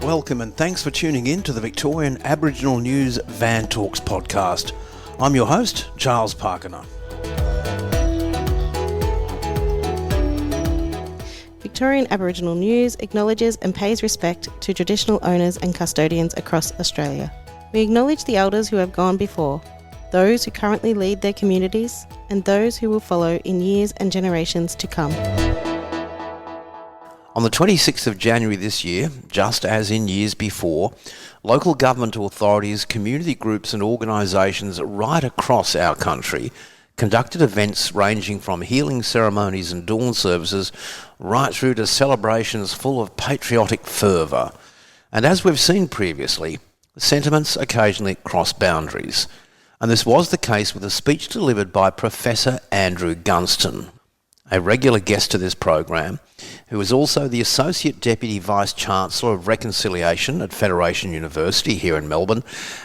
welcome and thanks for tuning in to the Victorian Aboriginal News Van Talks podcast. I'm your host, Charles Pakana. Victorian Aboriginal News acknowledges and pays respect to traditional owners and custodians across Australia. We acknowledge the elders who have gone before, those who currently lead their communities, and those who will follow in years and generations to come. On the 26th of January this year, just as in years before, local government authorities, community groups and organisations right across our country conducted events ranging from healing ceremonies and dawn services right through to celebrations full of patriotic fervour. And as we've seen previously, sentiments occasionally cross boundaries. And this was the case with a speech delivered by Professor Andrew Gunstone, a regular guest to this program, who is also the Associate Deputy Vice-Chancellor of Reconciliation at Federation University here in Melbourne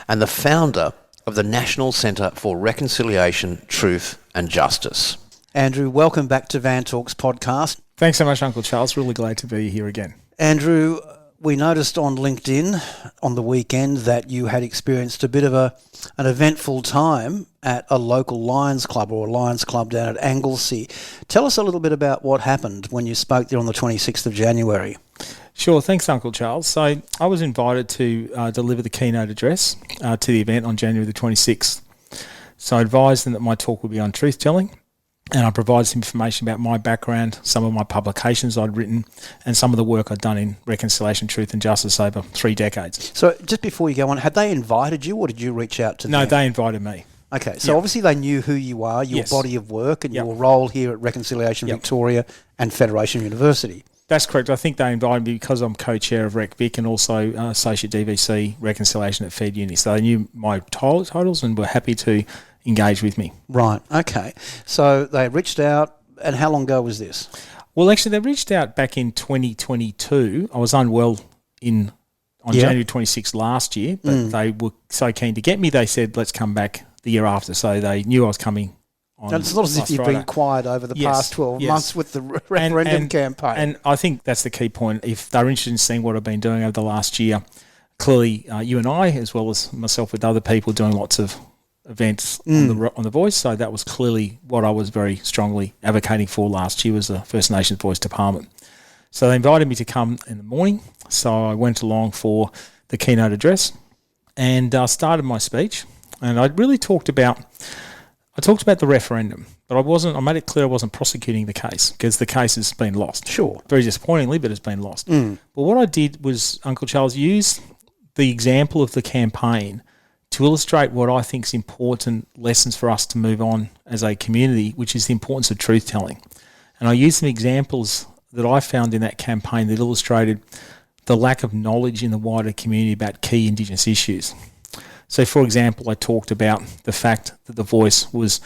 and the founder of the National Centre for Reconciliation, Truth and Justice. Andrew, welcome back to Van Talks podcast. Thanks so much, Uncle Charles. Really glad to be here again. Andrew, we noticed on LinkedIn on the weekend that you had experienced a bit of an eventful time at a local Lions Club or a Lions Club down at Anglesea. Tell us a little bit about what happened when you spoke there on the 26th of January. Sure, thanks Uncle Charles. So I was invited to deliver the keynote address to the event on January the 26th. So I advised them that my talk would be on truth-telling, and I provided some information about my background, some of my publications I'd written, and some of the work I'd done in reconciliation, truth and justice over 3 decades. So just before you go on, had they invited you or did you reach out to them? No, they invited me. Okay, so obviously they knew who you are, your body of work and your role here at Reconciliation Victoria and Federation University. That's correct. I think they invited me because I'm co-chair of RecVic and also Associate DVC Reconciliation at Fed Uni. So they knew my titles and were happy to engage with me. Right, okay. So they reached out, and how long ago was this? Well, actually, they reached out back in 2022. I was unwell on January 26th last year, but they were so keen to get me, they said, let's come back the year after. So they knew I was coming on. And it's not as if you've been quiet over the past 12 months with the referendum campaign. And I think that's the key point. If they're interested in seeing what I've been doing over the last year, clearly you and I, as well as myself with other people, doing lots of events on the Voice. So that was clearly what I was very strongly advocating for last year, was the First Nations Voice Department. So they invited me to come in the morning. So I went along for the keynote address and started my speech. And I really talked about the referendum, but I made it clear I wasn't prosecuting the case because the case has been lost. Sure. Very disappointingly, but it's been lost. But what I did was, Uncle Charles, use the example of the campaign to illustrate what I think is important lessons for us to move on as a community, which is the importance of truth-telling. And I used some examples that I found in that campaign that illustrated the lack of knowledge in the wider community about key Indigenous issues. So, for example, I talked about the fact that the Voice was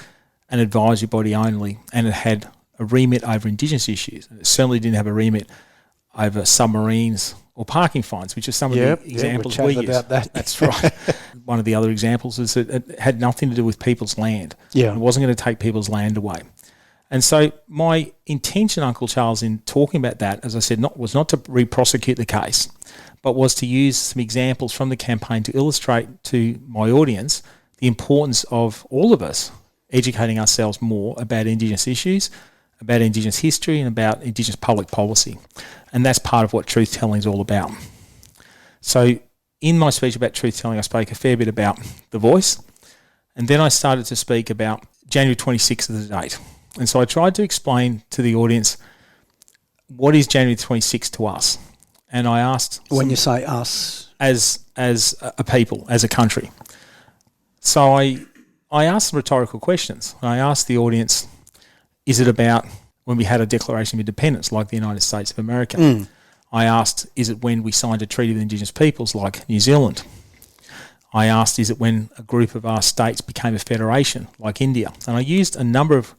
an advisory body only and it had a remit over Indigenous issues. And it certainly didn't have a remit over submarines or parking fines, which are some of the examples we use. About that. That's right. One of the other examples is that it had nothing to do with people's land. Yeah. It wasn't going to take people's land away. And so my intention, Uncle Charles, in talking about that, as I said, was not to re-prosecute the case, but was to use some examples from the campaign to illustrate to my audience the importance of all of us educating ourselves more about Indigenous issues, about Indigenous history and about Indigenous public policy. And that's part of what truth-telling is all about. So in my speech about truth-telling, I spoke a fair bit about the Voice, and then I started to speak about January 26th as the date. And so I tried to explain to the audience what is January 26th to us. And I asked... When you say us? As a people, as a country. So I asked some rhetorical questions. I asked the audience, is it about when we had a Declaration of Independence like the United States of America? I asked, is it when we signed a treaty with Indigenous peoples like New Zealand? I asked, is it when a group of our states became a federation like India? And I used a number of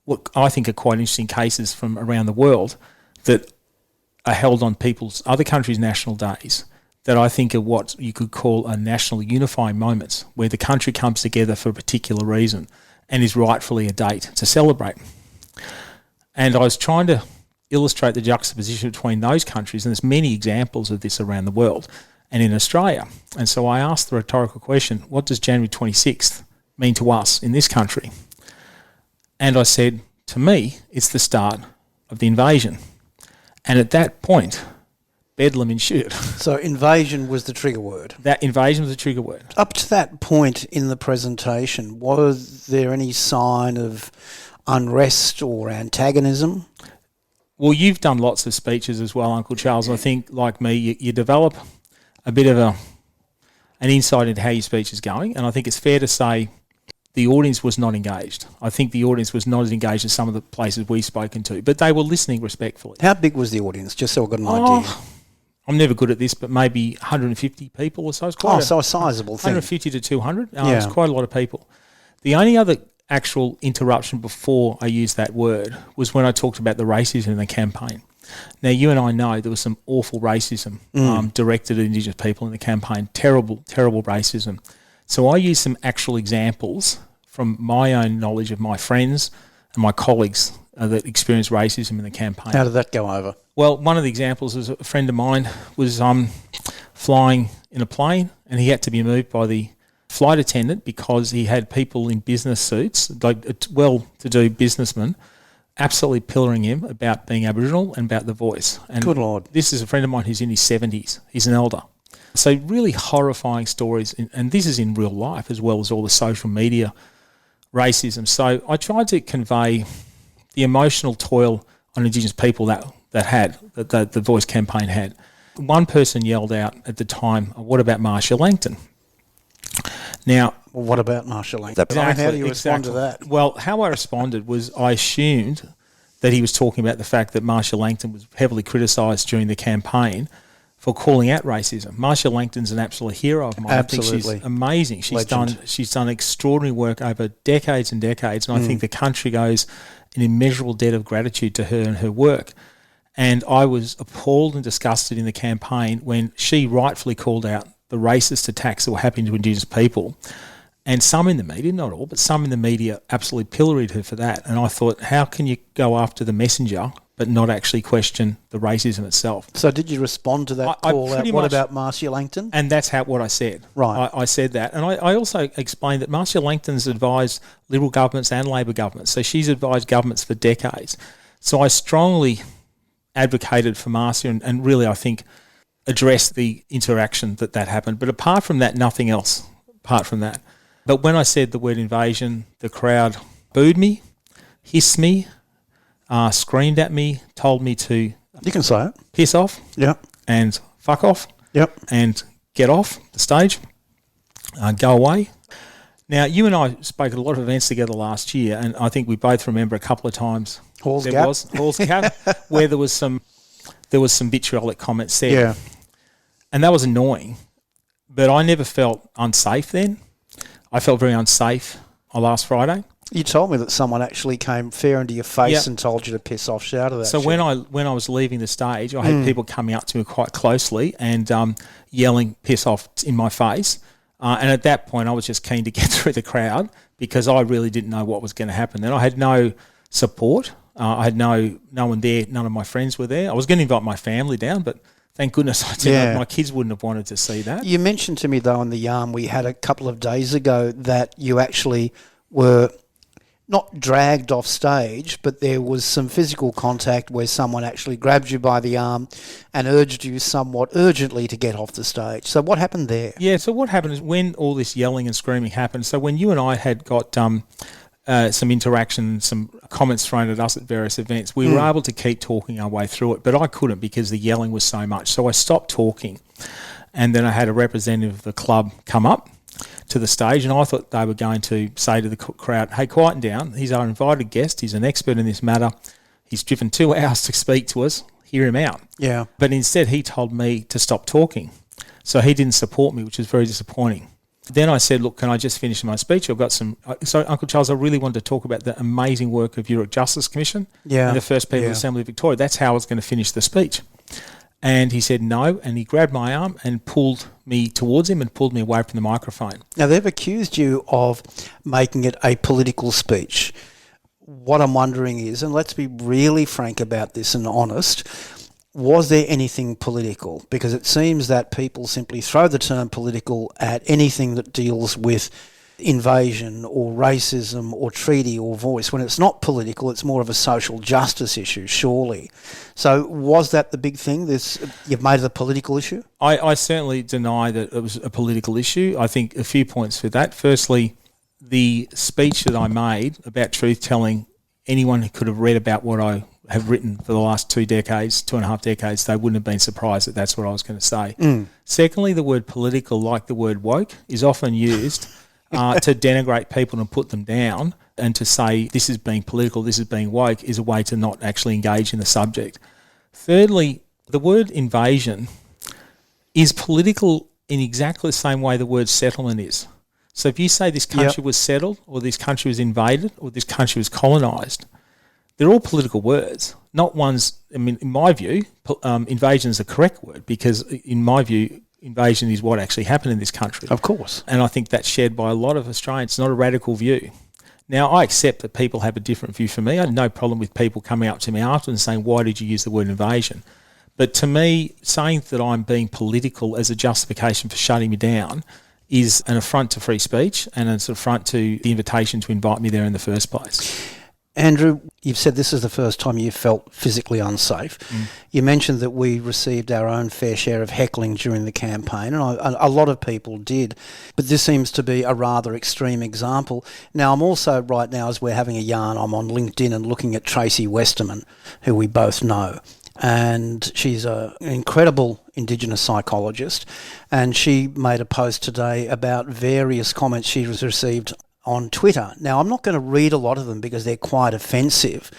what I think are quite interesting cases from around the world that are held on other countries' national days that I think are what you could call a national unifying moments, where the country comes together for a particular reason and is rightfully a date to celebrate. And I was trying to illustrate the juxtaposition between those countries, and there's many examples of this around the world and in Australia. And so I asked the rhetorical question, what does January 26th mean to us in this country? And I said, to me, it's the start of the invasion. And at that point, bedlam ensued. So invasion was the trigger word. That invasion was the trigger word. Up to that point in the presentation, was there any sign of unrest or antagonism? Well, you've done lots of speeches as well, Uncle Charles. I think, like me, you develop a bit of an insight into how your speech is going, and I think it's fair to say the audience was not engaged. I think the audience was not as engaged as some of the places we've spoken to, but they were listening respectfully. How big was the audience, just so I've got an idea? I'm never good at this, but maybe 150 people or so. It's quite so a sizable thing. 150 to 200. It's quite a lot of people. The only other actual interruption before I used that word was when I talked about the racism in the campaign. Now, you and I know there was some awful racism directed at Indigenous people in the campaign. Terrible, terrible racism. So I used some actual examples from my own knowledge of my friends and my colleagues that experienced racism in the campaign. How did that go over? Well, one of the examples is a friend of mine was flying in a plane, and he had to be moved by the flight attendant because he had people in business suits, like well-to-do businessmen, absolutely pillaring him about being Aboriginal and about the voice. And good Lord. This is a friend of mine who's in his 70s. He's an elder. So really horrifying stories, and this is in real life as well as all the social media racism. So I tried to convey the emotional toil on Indigenous people that the Voice campaign had. One person yelled out at the time, what about Marcia Langton? Now, well, what about Marcia Langton? Exactly, how do you respond to that? Well, how I responded was I assumed that he was talking about the fact that Marcia Langton was heavily criticised during the campaign for calling out racism. Marcia Langton's an absolute hero of mine. Absolutely. I think she's amazing. She's done extraordinary work over decades and decades, and I think the country goes an immeasurable debt of gratitude to her and her work. And I was appalled and disgusted in the campaign when she rightfully called out the racist attacks that were happening to Indigenous people. And some in the media, not all, but some in the media absolutely pilloried her for that. And I thought, how can you go after the messenger but not actually question the racism itself? So did you respond to that call out? What about Marcia Langton? And that's what I said. Right. I said that. And I also explained that Marcia Langton's advised Liberal governments and Labor governments. So she's advised governments for decades. So I strongly advocated for Marcia and really, I think, addressed the interaction that happened. But apart from that, nothing else apart from that. But when I said the word invasion, the crowd booed me, hissed me, screamed at me, told me to... You can say it. Piss off. Yep. And fuck off. Yep. And get off the stage. Go away. Now, you and I spoke at a lot of events together last year, and I think we both remember a couple of times... Hall's Gap, where there was some vitriolic comments said. Yeah. And that was annoying. But I never felt unsafe then. I felt very unsafe last Friday. You told me that someone actually came fair into your face and told you to piss off, shout at that. So when I was leaving the stage, I had people coming up to me quite closely and yelling piss off in my face. And at that point, I was just keen to get through the crowd because I really didn't know what was going to happen. Then I had no support. I had no one there. None of my friends were there. I was going to invite my family down, but thank goodness I didn't. Yeah. My kids wouldn't have wanted to see that. You mentioned to me, though, in the yarn we had a couple of days ago that you actually were not dragged off stage, but there was some physical contact where someone actually grabbed you by the arm and urged you somewhat urgently to get off the stage. So what happened there? Yeah, so what happened is when all this yelling and screaming happened, so when you and I had got... some interaction, some comments thrown at us at various events. We were able to keep talking our way through it, but I couldn't because the yelling was so much. So I stopped talking, and then I had a representative of the club come up to the stage, and I thought they were going to say to the crowd, hey, quieten down. He's our invited guest. He's an expert in this matter. He's driven 2 hours to speak to us. Hear him out. Yeah. But instead, he told me to stop talking. So he didn't support me, which was very disappointing. Then I said, look, can I just finish my speech? I've got some... So, Uncle Charles, I really wanted to talk about the amazing work of Europe Justice Commission and the First People's Assembly of Victoria. That's how I was going to finish the speech. And he said no, and he grabbed my arm and pulled me towards him and pulled me away from the microphone. Now, they've accused you of making it a political speech. what I'm wondering is, and let's be really frank about this and honest, was there anything political? Because it seems that people simply throw the term political at anything that deals with invasion or racism or treaty or voice. When it's not political, it's more of a social justice issue, surely. So was that the big thing? You've made it a political issue? I certainly deny that it was a political issue. I think a few points for that. Firstly, the speech that I made about truth-telling, anyone who could have read about what I have written for the last 2.5 decades, they wouldn't have been surprised that that's what I was going to say. Secondly, the word political, like the word woke, is often used to denigrate people and put them down, and to say this is being political, this is being woke, is a way to not actually engage in the subject. Thirdly, the word invasion is political in exactly the same way the word settlement is. So if you say this country was settled, or this country was invaded, or this country was colonised, they're all political words, not ones. I mean, in my view, invasion is the correct word, because in my view, invasion is what actually happened in this country. Of course. And I think that's shared by a lot of Australians. It's not a radical view. Now, I accept that people have a different view from me. I had no problem with people coming up to me after and saying, why did you use the word invasion? But to me, saying that I'm being political as a justification for shutting me down is an affront to free speech, and it's an affront to the invitation to invite me there in the first place. Andrew, you've said this is the first time you felt physically unsafe. You mentioned that we received our own fair share of heckling during the campaign, and a lot of people did. But this seems to be a rather extreme example. Now, I'm also, right now, as we're having a yarn, I'm on LinkedIn and looking at Tracy Westerman, who we both know. And she's an incredible Indigenous psychologist. And she made a post today about various comments she has received on Twitter. Now, I'm not going to read a lot of them because they're quite offensive,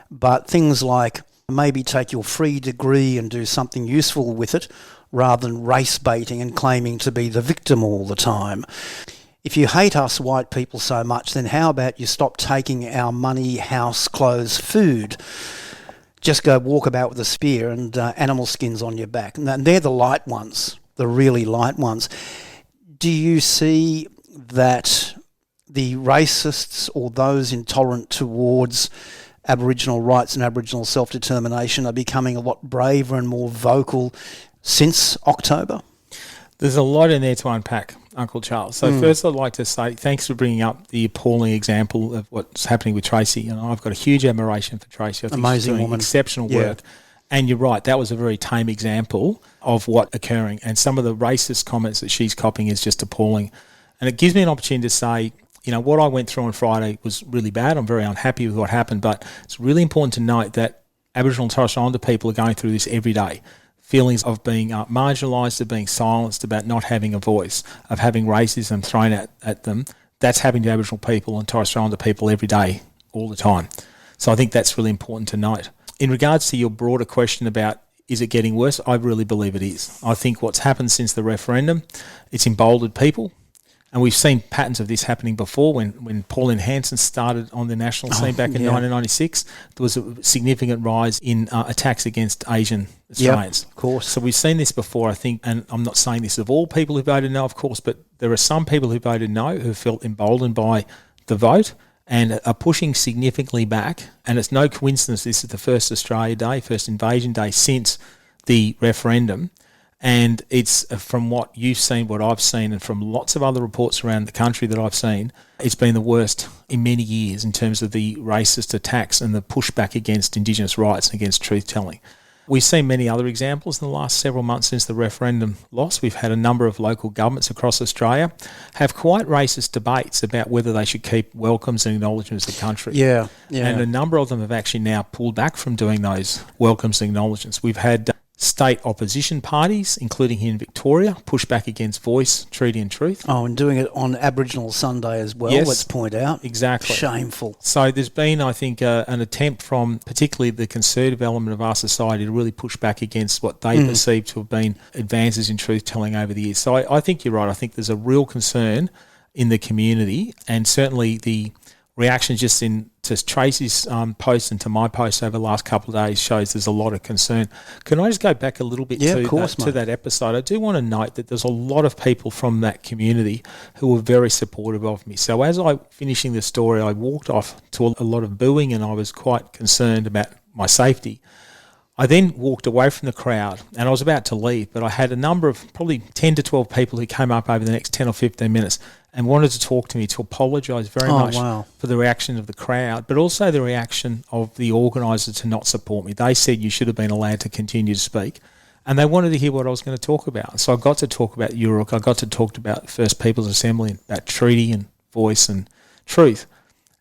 but things like maybe take your free degree and do something useful with it rather than race baiting and claiming to be the victim all the time. If you hate us white people so much, then how about you stop taking our money, house, clothes, food? Just go walk about with a spear and animal skins on your back. And they're the light ones, the really light ones. Do you see that the racists or those intolerant towards Aboriginal rights and Aboriginal self-determination are becoming a lot braver and more vocal since October? There's a lot in there to unpack, Uncle Charles. So first I'd like to say thanks for bringing up the appalling example of what's happening with Tracy. And I've got a huge admiration for Tracy. I think amazing she's doing woman. Exceptional work. And you're right, that was a very tame example of what's occurring. And some of the racist comments that she's copying is just appalling. And it gives me an opportunity to say, you know, what I went through on Friday was really bad. I'm very unhappy with what happened, but it's really important to note that Aboriginal and Torres Strait Islander people are going through this every day. Feelings of being marginalised, of being silenced, about not having a voice, of having racism thrown at them. That's happening to Aboriginal people and Torres Strait Islander people every day, all the time. So I think that's really important to note. In regards to your broader question about is it getting worse, I really believe it is. I think what's happened since the referendum, it's emboldened people. And we've seen patterns of this happening before. When Pauline Hanson started on the national scene back in 1996, there was a significant rise in attacks against Asian Australians. Of course. So we've seen this before, I think, and I'm not saying this of all people who voted no, of course, but there are some people who voted no who felt emboldened by the vote and are pushing significantly back. And it's no coincidence this is the first Australia Day, first Invasion Day since the referendum. And it's from what you've seen, what I've seen, and from lots of other reports around the country that I've seen, it's been the worst in many years in terms of the racist attacks and the pushback against Indigenous rights and against truth-telling. We've seen many other examples in the last several months since the referendum loss. We've had a number of local governments across Australia have quite racist debates about whether they should keep welcomes and acknowledgements of the country. Yeah. And a number of them have actually now pulled back from doing those welcomes and acknowledgements. We've had state opposition parties, including here in Victoria, push back against Voice, Treaty and Truth. Oh, and doing it on Aboriginal Sunday as well, Yes, let's point out. Exactly. Shameful. So there's been, I think, an attempt from particularly the conservative element of our society to really push back against what they perceive to have been advances in truth-telling over the years. So I think you're right. I think there's a real concern in the community, and certainly the reactions just in to Tracy's post and to my post over the last couple of days shows there's a lot of concern. Can I just go back a little bit to that episode? I do want to note that there's a lot of people from that community who were very supportive of me. So as I finishing the story, I walked off to a lot of booing and I was quite concerned about my safety. I then walked away from the crowd and I was about to leave, but I had a number of probably 10 to 12 people who came up over the next 10 or 15 minutes and wanted to talk to me to apologise very much for the reaction of the crowd, but also the reaction of the organisers to not support me. They said you should have been allowed to continue to speak, and they wanted to hear what I was going to talk about. So I got to talk about Uruk, I got to talk about First Peoples Assembly, about treaty and voice and truth.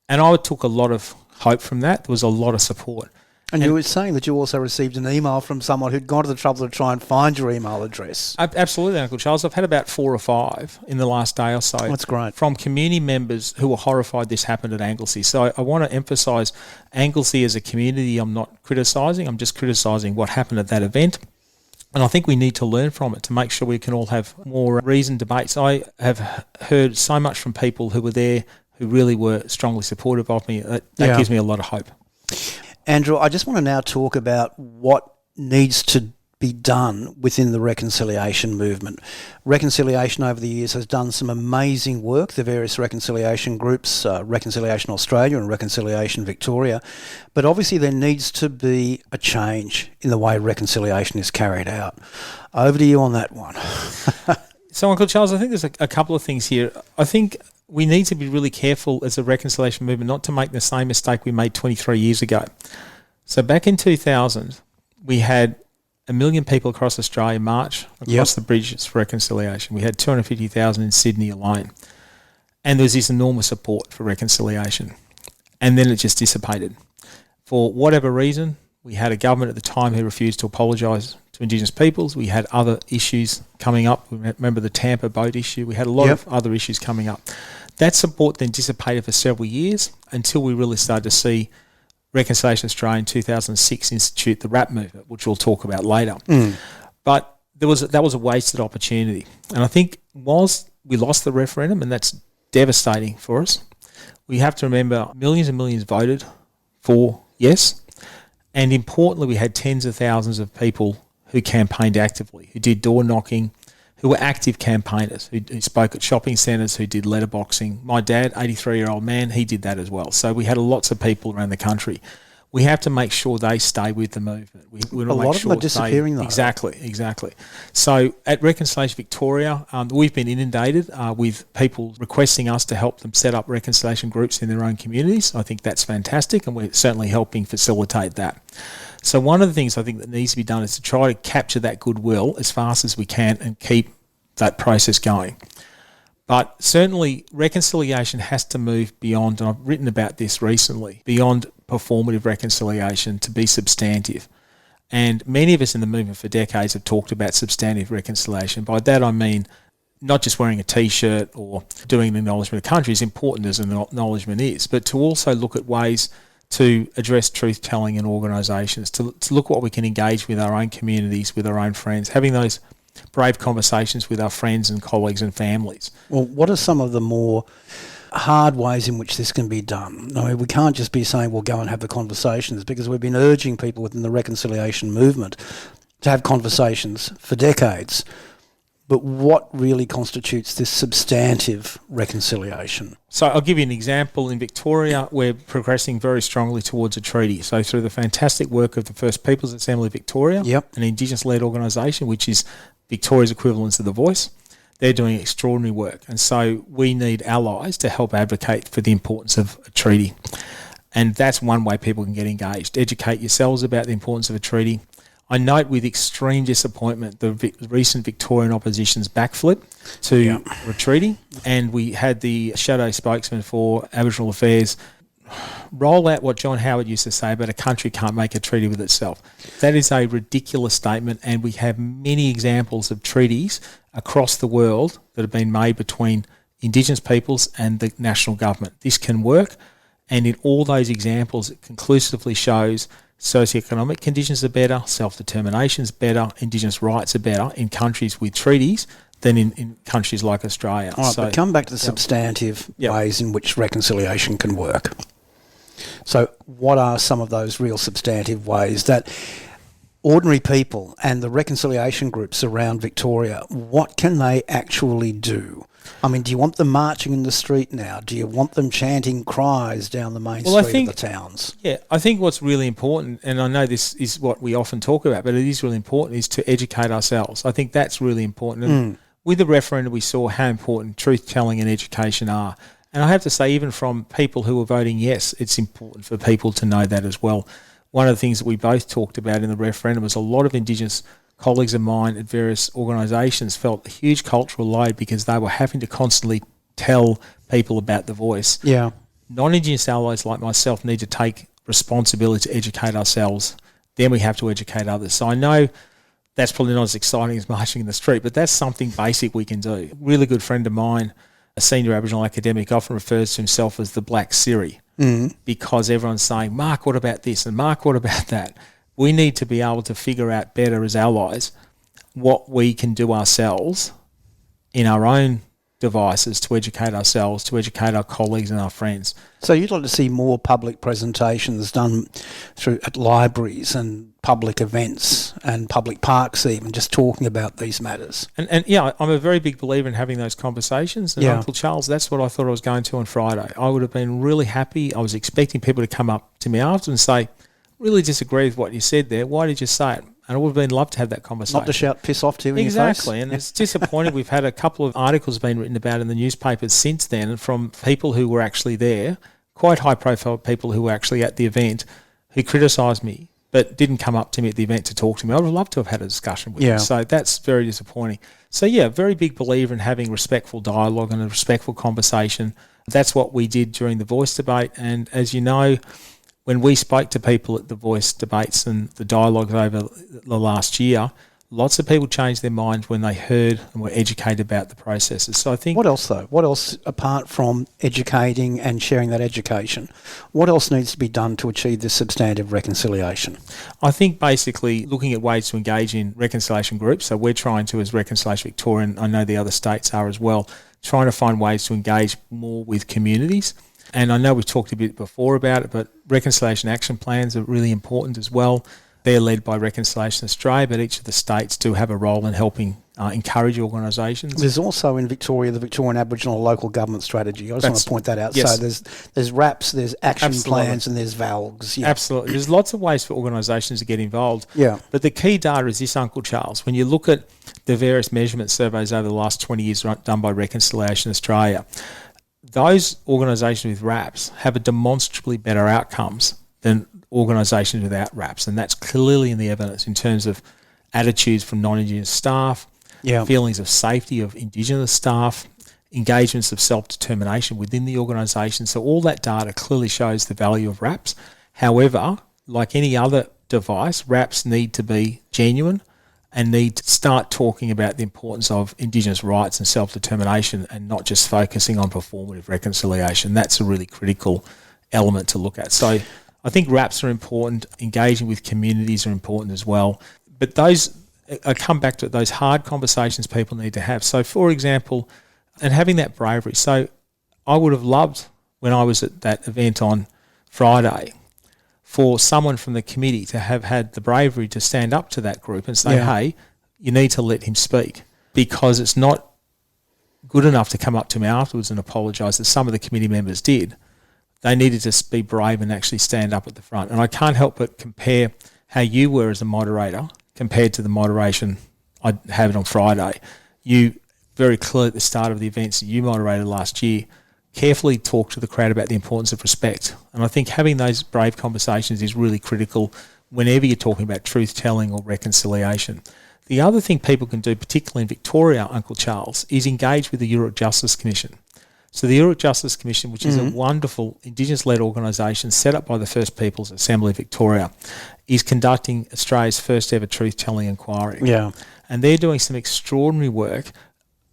And I took a lot of hope from that. There was a lot of support. And you were saying that you also received an email from someone who'd gone to the trouble to try and find your email address. Absolutely, Uncle Charles. I've had about 4 or 5 in the last day or so. That's great. From community members who were horrified this happened at Anglesey. So I want to emphasise Anglesey as a community I'm not criticising. I'm just criticising what happened at that event. And I think we need to learn from it to make sure we can all have more reasoned debates. I have heard so much from people who were there who really were strongly supportive of me. That gives me a lot of hope. Andrew, I just want to now talk about what needs to be done within the reconciliation movement. Reconciliation over the years has done some amazing work, the various reconciliation groups, Reconciliation Australia and Reconciliation Victoria, but obviously there needs to be a change in the way reconciliation is carried out. Over to you on that one. So, Uncle Charles, I think there's a couple of things here. I think we need to be really careful as a reconciliation movement not to make the same mistake we made 23 years ago. So back in 2000, we had 1 million people across Australia march across the bridges for reconciliation. We had 250,000 in Sydney alone. And there was this enormous support for reconciliation. And then it just dissipated. For whatever reason, we had a government at the time who refused to apologise to Indigenous peoples. We had other issues coming up. Remember the Tampa boat issue. We had a lot of other issues coming up. That support then dissipated for several years until we really started to see Reconciliation Australia in 2006 institute the RAP movement, which we'll talk about later. But that was a wasted opportunity. And I think whilst we lost the referendum, and that's devastating for us, we have to remember millions and millions voted for yes. And importantly, we had tens of thousands of people who campaigned actively, who did door knocking, who were active campaigners, who spoke at shopping centres, who did letterboxing. My dad, 83-year-old man, he did that as well. So we had lots of people around the country. We have to make sure they stay with the movement. A lot of them are disappearing though. Exactly. So at Reconciliation Victoria, we've been inundated with people requesting us to help them set up reconciliation groups in their own communities. I think that's fantastic, and we're certainly helping facilitate that. So one of the things I think that needs to be done is to try to capture that goodwill as fast as we can and keep that process going. But certainly reconciliation has to move beyond, and I've written about this recently, beyond performative reconciliation to be substantive. And many of us in the movement for decades have talked about substantive reconciliation. By that I mean not just wearing a T-shirt or doing an acknowledgement of country, as important as an acknowledgement is, but to also look at ways to address truth-telling in organisations, to look what we can engage with our own communities, with our own friends, having those brave conversations with our friends and colleagues and families. Well, what are some of the more hard ways in which this can be done? I mean, we can't just be saying, well, go and have the conversations, because we've been urging people within the reconciliation movement to have conversations for decades. But what really constitutes this substantive reconciliation? So I'll give you an example. In Victoria, we're progressing very strongly towards a treaty. So through the fantastic work of the First Peoples Assembly of Victoria, an Indigenous-led organisation, which is Victoria's equivalent to The Voice, they're doing extraordinary work. And so we need allies to help advocate for the importance of a treaty. And that's one way people can get engaged. Educate yourselves about the importance of a treaty. I note with extreme disappointment the recent Victorian opposition's backflip to a treaty, and we had the shadow spokesman for Aboriginal Affairs roll out what John Howard used to say about a country can't make a treaty with itself. That is a ridiculous statement, and we have many examples of treaties across the world that have been made between Indigenous peoples and the national government. This can work, and in all those examples it conclusively shows socioeconomic conditions are better, self-determination is better, Indigenous rights are better in countries with treaties than in countries like Australia. All right, but come back to the substantive ways in which reconciliation can work. So what are some of those real substantive ways that ordinary people and the reconciliation groups around Victoria, what can they actually do? I mean, do you want them marching in the street now? Do you want them chanting cries down the main street of the towns? Yeah, I think what's really important, and I know this is what we often talk about, but it is really important, is to educate ourselves. I think that's really important. And with the referendum, we saw how important truth-telling and education are. And I have to say, even from people who are voting yes, it's important for people to know that as well. One of the things that we both talked about in the referendum was a lot of Indigenous colleagues of mine at various organisations felt a huge cultural load because they were having to constantly tell people about the voice. Yeah. Non-Indigenous allies like myself need to take responsibility to educate ourselves. Then we have to educate others. So I know that's probably not as exciting as marching in the street, but that's something basic we can do. A really good friend of mine, a senior Aboriginal academic, often refers to himself as the Black Siri because everyone's saying, Mark, what about this? And Mark, what about that? We need to be able to figure out better as allies what we can do ourselves in our own devices to educate ourselves, to educate our colleagues and our friends. So you'd like to see more public presentations done at libraries and public events and public parks even, just talking about these matters. And yeah, I'm a very big believer in having those conversations. And Uncle Charles, that's what I thought I was going to on Friday. I would have been really happy. I was expecting people to come up to me after and say, really disagree with what you said there. Why did you say it? And I would have been loved to have that conversation. Not to shout piss off to you in your face. Exactly. And it's disappointing. We've had a couple of articles being written about in the newspapers since then from people who were actually there, quite high profile people who were actually at the event, who criticised me but didn't come up to me at the event to talk to me. I would have loved to have had a discussion with them. So that's very disappointing. So yeah, very big believer in having respectful dialogue and a respectful conversation. That's what we did during the Voice debate. And as you know, when we spoke to people at the Voice debates and the dialogue over the last year, lots of people changed their minds when they heard and were educated about the processes. So I think... What else, though? What else, apart from educating and sharing that education, what else needs to be done to achieve this substantive reconciliation? I think basically looking at ways to engage in reconciliation groups. So we're trying to, as Reconciliation Victoria, and I know the other states are as well, trying to find ways to engage more with communities. And I know we've talked a bit before about it, but reconciliation action plans are really important as well. They're led by Reconciliation Australia, but each of the states do have a role in helping encourage organisations. There's also in Victoria the Victorian Aboriginal Local Government Strategy. I just want to point that out. Yes. So there's RAPs, there's action plans, and there's VALGs. Yeah. Absolutely. There's lots of ways for organisations to get involved. Yeah. But the key data is this, Uncle Charles. When you look at the various measurement surveys over the last 20 years done by Reconciliation Australia, those organisations with RAPs have a demonstrably better outcomes than organisations without RAPs, and that's clearly in the evidence in terms of attitudes from non-Indigenous staff, feelings of safety of Indigenous staff, engagements of self-determination within the organisation. So all that data clearly shows the value of RAPs. However, like any other device, RAPs need to be genuine and need to start talking about the importance of Indigenous rights and self-determination and not just focusing on performative reconciliation. That's a really critical element to look at. So I think RAPs are important, engaging with communities are important as well. But those, I come back to it, those hard conversations people need to have. So for example, and having that bravery. So I would have loved, when I was at that event on Friday, for someone from the committee to have had the bravery to stand up to that group and say, hey, you need to let him speak, because it's not good enough to come up to me afterwards and apologise, as some of the committee members did. They needed to be brave and actually stand up at the front. And I can't help but compare how you were as a moderator compared to the moderation I had on Friday. You very clearly at the start of the events that you moderated last year carefully talk to the crowd about the importance of respect. And I think having those brave conversations is really critical whenever you're talking about truth-telling or reconciliation. The other thing people can do, particularly in Victoria, Uncle Charles, is engage with the Europe Justice Commission. So the Europe Justice Commission, which is a wonderful Indigenous-led organisation set up by the First Peoples Assembly of Victoria, is conducting Australia's first ever truth-telling inquiry. Yeah. And they're doing some extraordinary work,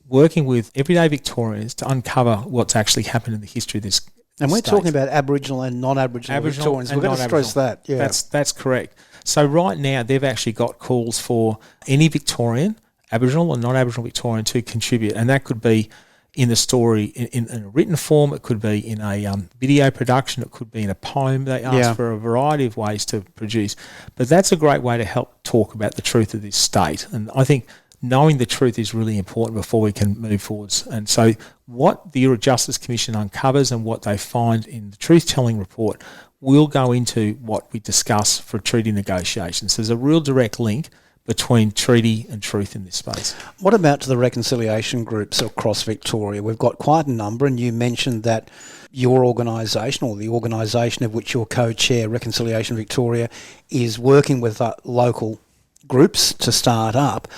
working with everyday Victorians to uncover what's actually happened in the history of this And we're state. talking about Aboriginal and non-Aboriginal Victorians. We've got to stress that. Yeah. That's correct. So right now they've actually got calls for any Victorian, Aboriginal or non-Aboriginal Victorian, to contribute, and that could be in the story in a written form, it could be in a video production, it could be in a poem. They ask for a variety of ways to produce. But that's a great way to help talk about the truth of this state. And I think knowing the truth is really important before we can move forwards. And so what the Justice Commission uncovers and what they find in the truth-telling report will go into what we discuss for treaty negotiations. There's a real direct link between treaty and truth in this space. What about to the reconciliation groups across Victoria? We've got quite a number, and you mentioned that your organisation, or the organisation of which you're co-chair, Reconciliation Victoria, is working with local groups to start up.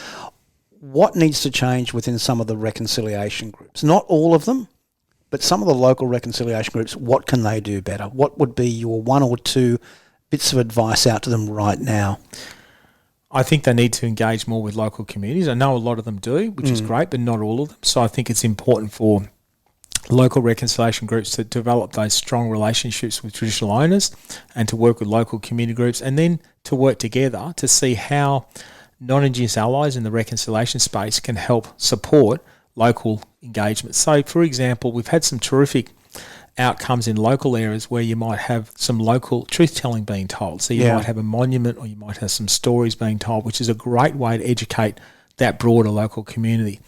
What needs to change within some of the reconciliation groups? Not all of them, but some of the local reconciliation groups, what can they do better? What would be your one or two bits of advice out to them right now? I think they need to engage more with local communities. I know a lot of them do, which is great, but not all of them. So I think it's important for local reconciliation groups to develop those strong relationships with traditional owners and to work with local community groups, and then to work together to see how non-Indigenous allies in the reconciliation space can help support local engagement. So, for example, we've had some terrific outcomes in local areas where you might have some local truth-telling being told. So you might have a monument, or you might have some stories being told, which is a great way to educate that broader local community.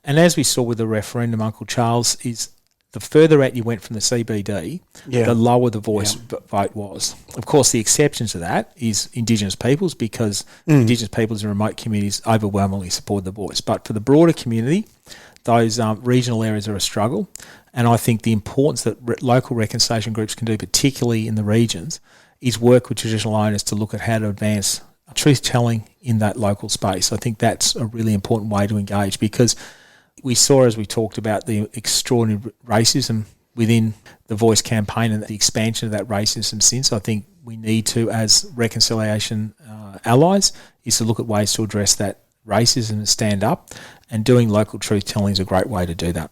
And as we saw with the referendum, Uncle Charles, is the further out you went from the CBD, the lower the voice vote was. Of course, the exception to that is Indigenous peoples, because Indigenous peoples in remote communities overwhelmingly support the voice. But for the broader community, those regional areas are a struggle. And I think the importance that local reconciliation groups can do, particularly in the regions, is work with traditional owners to look at how to advance truth-telling in that local space. I think that's a really important way to engage, because we saw, as we talked about, the extraordinary racism within the Voice campaign and the expansion of that racism since. I think we need to, as reconciliation allies, is to look at ways to address that racism and stand up, and doing local truth-telling is a great way to do that.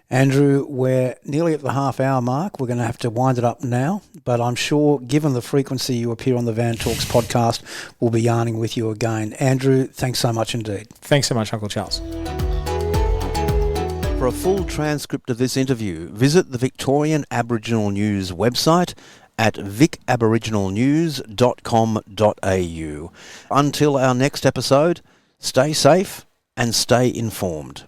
Andrew, we're nearly at the half-hour mark. We're going to have to wind it up now, but I'm sure, given the frequency you appear on the Van Talks podcast, we'll be yarning with you again. Andrew, thanks so much indeed. Thanks so much, Uncle Charles. For a full transcript of this interview, visit the Victorian Aboriginal News website at vicaboriginalnews.com.au. Until our next episode, stay safe and stay informed.